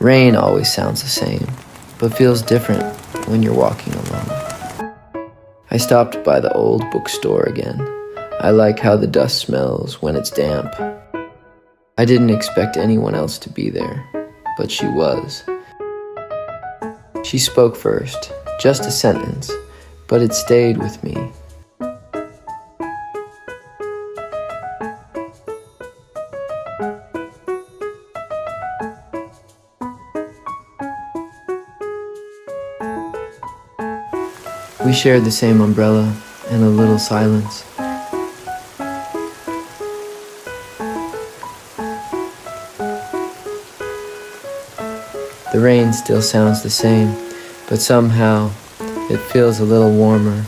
Rain always sounds the same, but feels different when you're walking alone. I stopped by the old bookstore again. I like how the dust smells when it's damp. I didn't expect anyone else to be there, but she was. She spoke first, just a sentence, but it stayed with me. We shared the same umbrella and a little silence. The rain still sounds the same, but somehow it feels a little warmer.